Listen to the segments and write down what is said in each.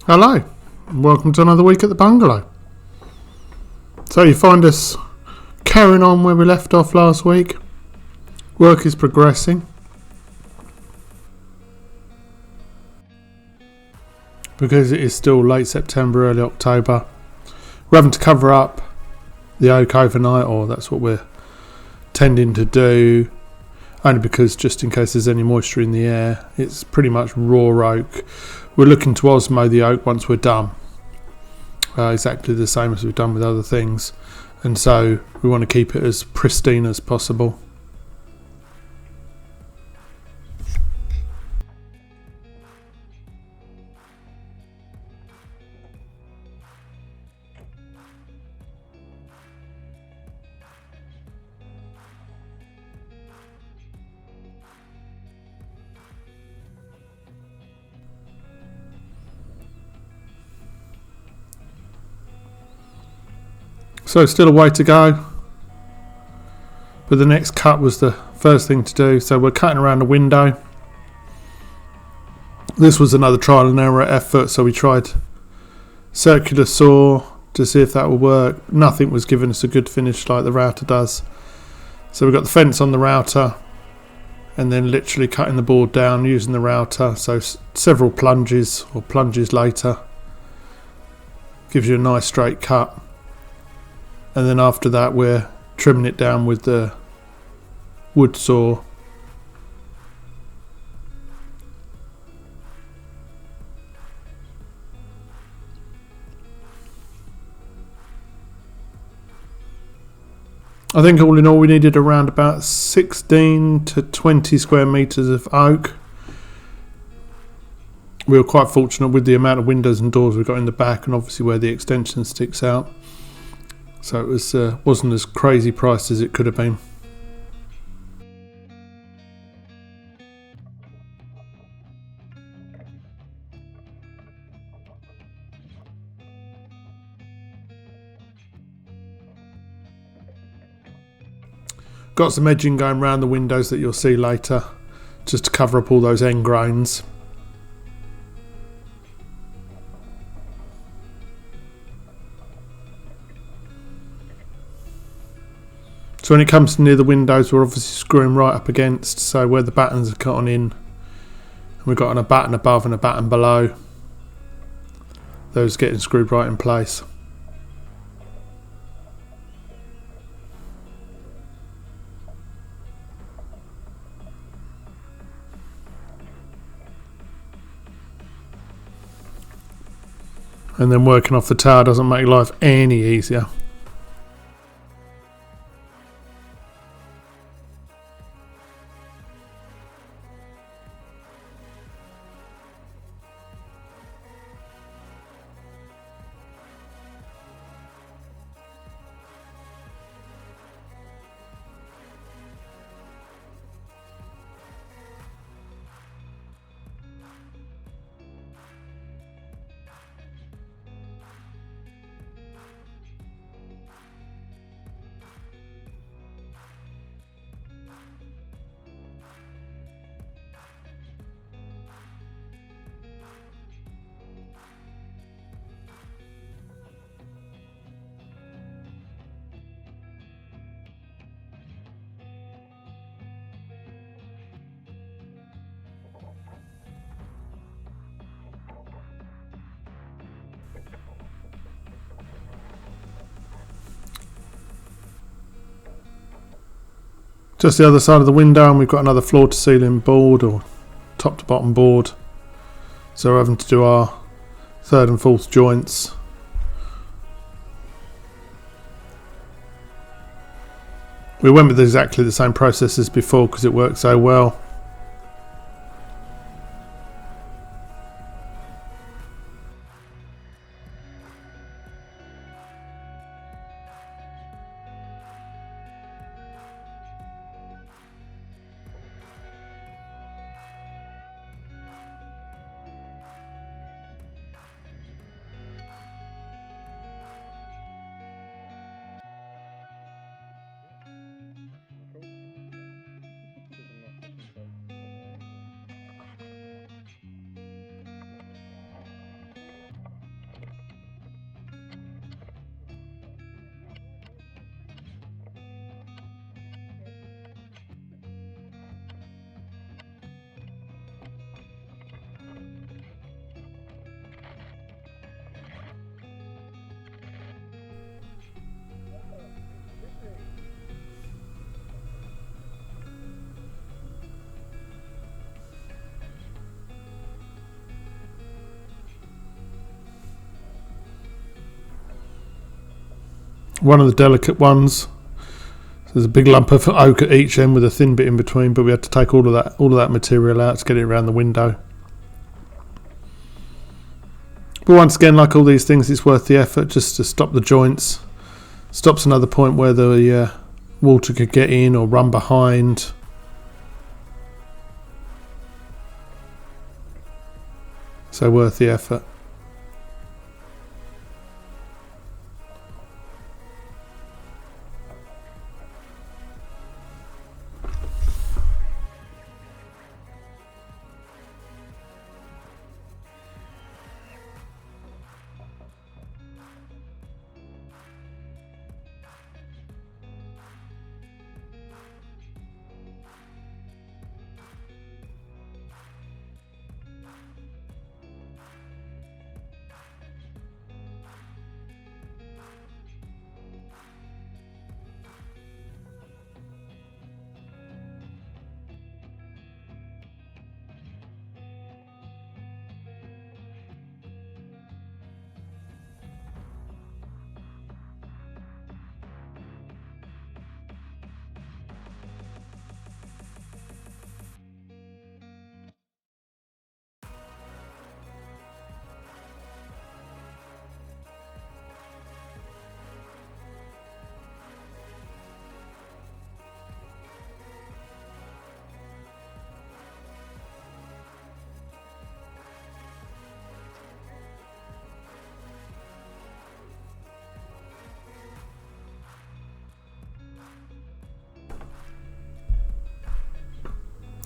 Hello, and welcome to another week at the bungalow. So you find us carrying on where we left off last week. Work is progressing. Because it is still late September, early October. We're having to cover up the oak overnight, or that's what we're tending to do. Only because just in case there's any moisture in the air, it's pretty much raw oak. We're looking to osmo the oak once we're done. Exactly the same as we've done with other things. And so we want to keep it as pristine as possible. So still a way to go, but the next cut was the first thing to do. So we're cutting around the window. This was another trial and error effort, so we tried circular saw to see if that would work. Nothing was giving us a good finish like the router does. So we got the fence on the router and then literally cutting the board down using the router. So several plunges later gives you a nice straight cut. And then after that we're trimming it down with the wood saw. I think all in all we needed around about 16 to 20 square metres of oak. We were quite fortunate with the amount of windows and doors we got in the back, and obviously where the extension sticks out. So it wasn't as crazy priced as it could have been. Got some edging going around the windows that you'll see later, just to cover up all those end grains. So when it comes to near the windows, we're obviously screwing right up against, so where the battens are cut on in, and we've got a batten above and a batten below, those getting screwed right in place. And then working off the tower doesn't make life any easier. Just the other side of the window, and we've got another floor to ceiling board or top to bottom board. So we're having to do our third and fourth joints. We went with exactly the same process as before because it worked so well. one of the delicate ones. So there's a big lump of oak at each end with a thin bit in between, but we had to take all of that material out to get it around the window. But once again, like all these things, it's worth the effort just to stop the joints. Stops another point where the water could get in or run behind. So worth the effort.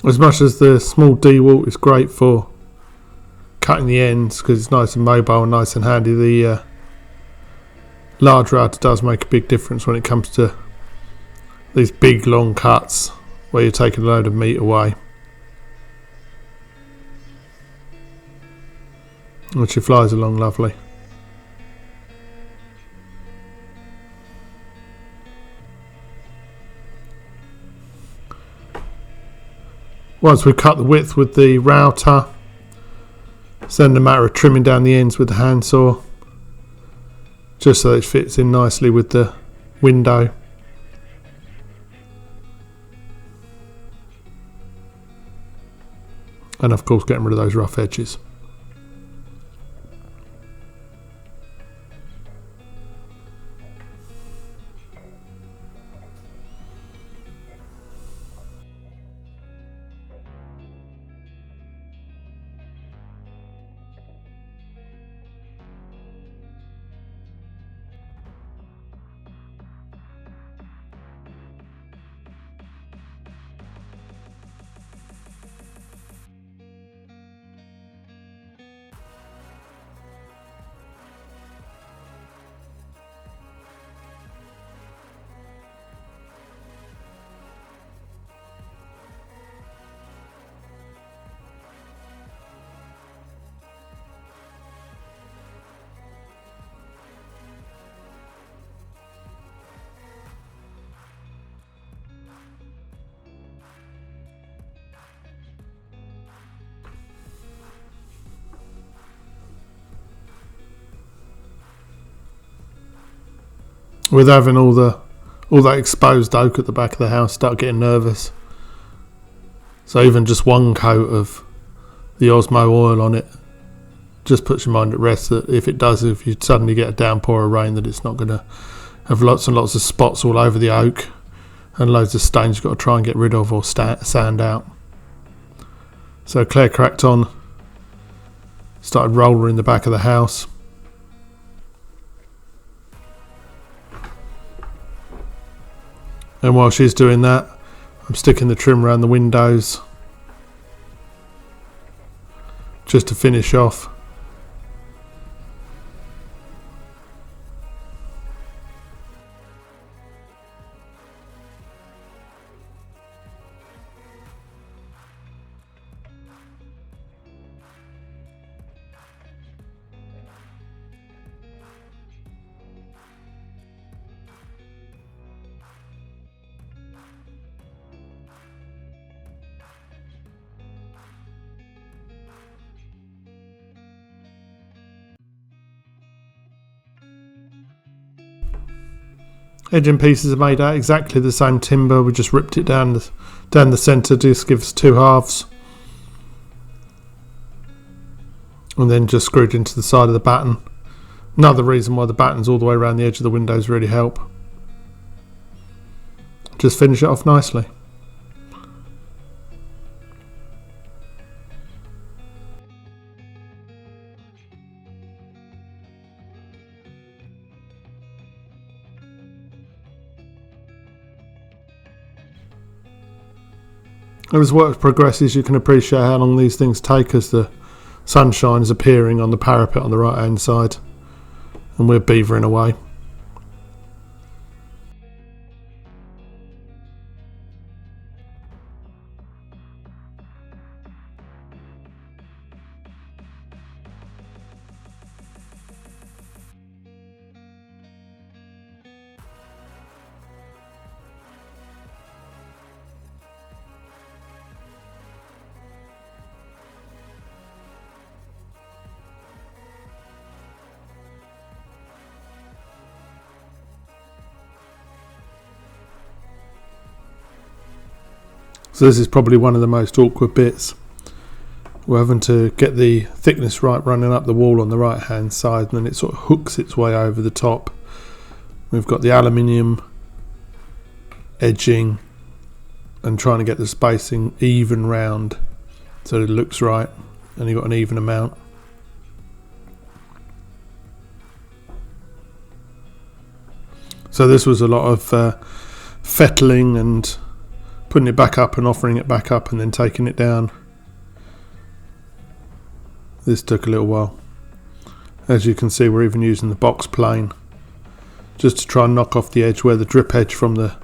As much as the small dewalt is great for cutting the ends because it's nice and mobile and nice and handy, the large router does make a big difference when it comes to these big long cuts where you're taking a load of meat away, which it flies along lovely. Once we've cut the width with the router, it's then a matter of trimming down the ends with the handsaw, just so it fits in nicely with the window. And of course getting rid of those rough edges. With having all that exposed oak at the back of the house, start getting nervous. So even just one coat of the Osmo oil on it just puts your mind at rest that if you suddenly get a downpour of rain, that it's not going to have lots and lots of spots all over the oak and loads of stains you've got to try and get rid of or sand out. So Claire cracked on, started rolling the back of the house. And while she's doing that, I'm sticking the trim around the windows just to finish off. Edging pieces are made out exactly the same timber. We just ripped it down the centre. Just gives us two halves, and then just screwed into the side of the batten. Another reason why the battens all the way around the edge of the windows really help. Just finish it off nicely. As work progresses, you can appreciate how long these things take as the sunshine is appearing on the parapet on the right hand side, and we're beavering away. So this is probably one of the most awkward bits. We're having to get the thickness right running up the wall on the right hand side, and then it sort of hooks its way over the top. We've got the aluminium edging and trying to get the spacing even round so that it looks right and you've got an even amount. So this was a lot of fettling and putting it back up and offering it back up and then taking it down. This took a little while. As you can see, we're even using the box plane just to try and knock off the edge where the drip edge from the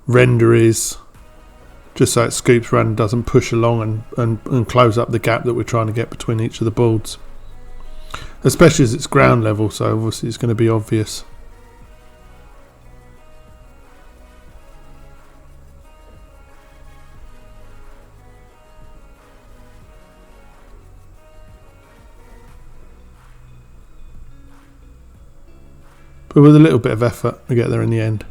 render is, just so it scoops around and doesn't push along and close up the gap that we're trying to get between each of the boards, especially as it's ground level, so obviously it's going to be obvious. But with a little bit of effort, we get there in the end.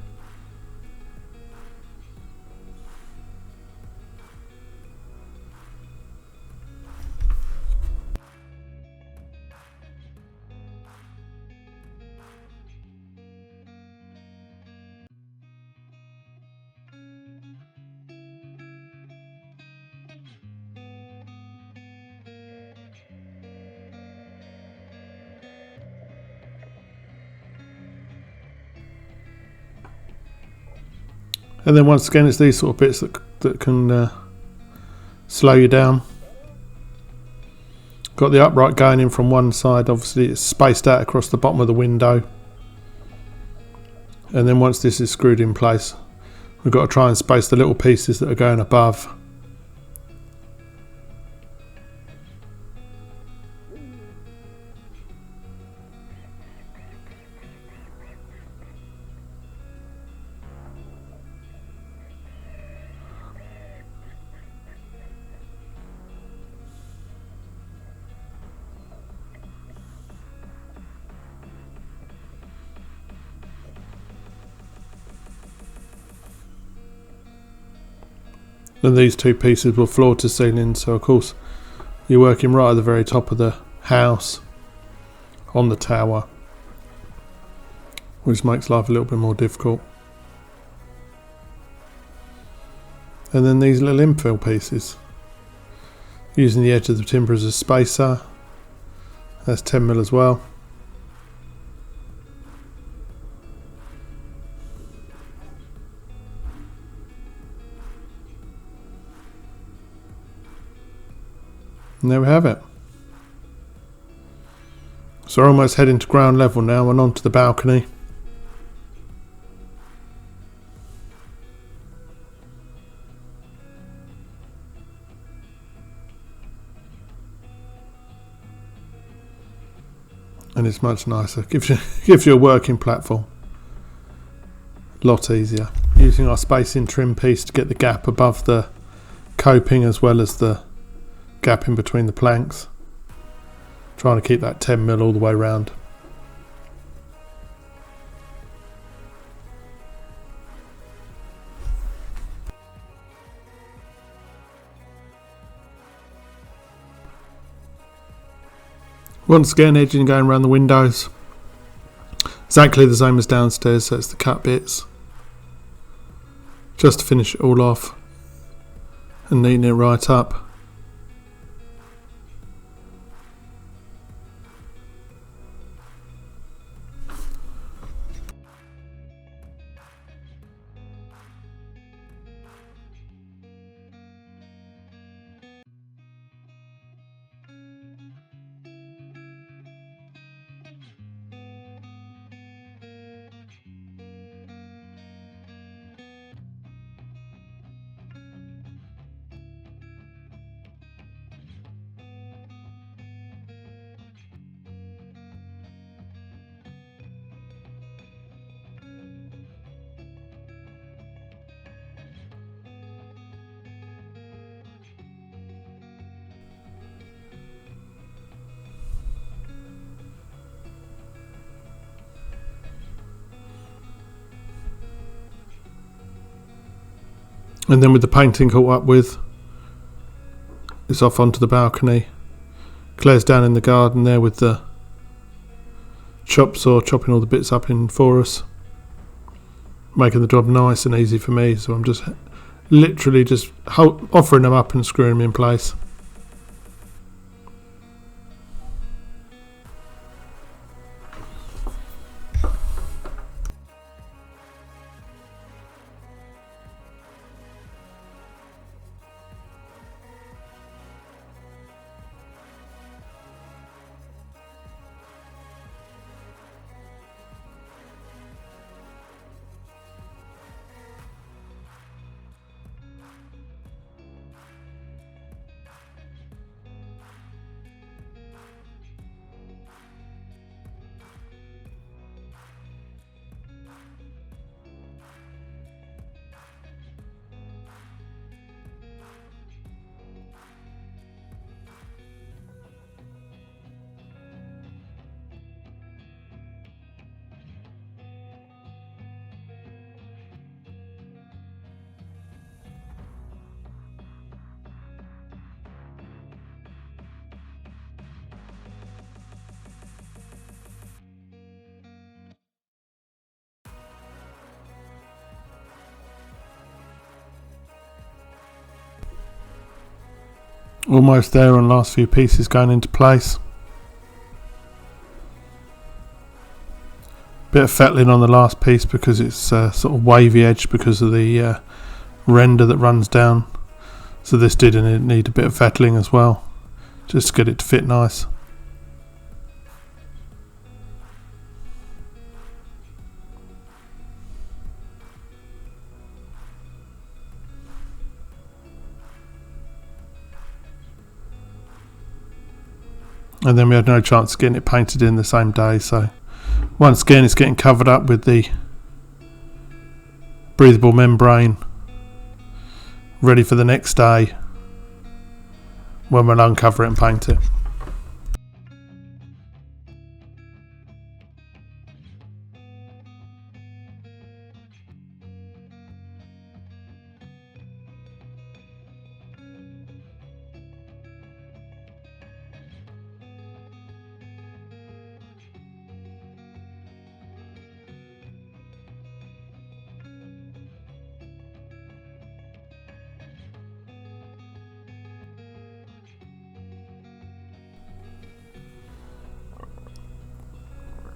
And then once again, it's these sort of bits that can slow you down. Got the upright going in from one side, obviously it's spaced out across the bottom of the window. And then once this is screwed in place, we've got to try and space the little pieces that are going above. Then these two pieces were floor to ceiling, so of course you're working right at the very top of the house on the tower, which makes life a little bit more difficult. And then these little infill pieces, using the edge of the timber as a spacer. That's 10mm as well. And there we have it. So we're almost heading to ground level now and onto the balcony. And it's much nicer. Gives you a working platform. A lot easier. Using our spacing trim piece to get the gap above the coping as well as the gap in between the planks, trying to keep that 10mm all the way round. Once again, edging going around the windows. Exactly the same as downstairs, so it's the cut bits. Just to finish it all off and neaten it right up. And then with the painting caught up with, it's off onto the balcony. Claire's down in the garden there with the chop saw, chopping all the bits up in for us, making the job nice and easy for me. So I'm just literally just offering them up and screwing them in place. Almost there on last few pieces going into place. Bit of fettling on the last piece because it's sort of wavy edge because of the render that runs down. So this did need a bit of fettling as well, just to get it to fit nice. And then we had no chance of getting it painted in the same day, so once again it's getting covered up with the breathable membrane, ready for the next day when we'll uncover it and paint it.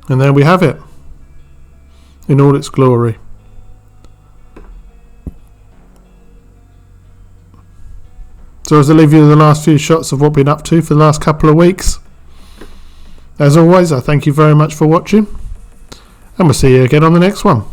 And there we have it in all its glory. So as I leave you with the last few shots of what we've been up to for the last couple of weeks, as always I thank you very much for watching, and we'll see you again on the next one.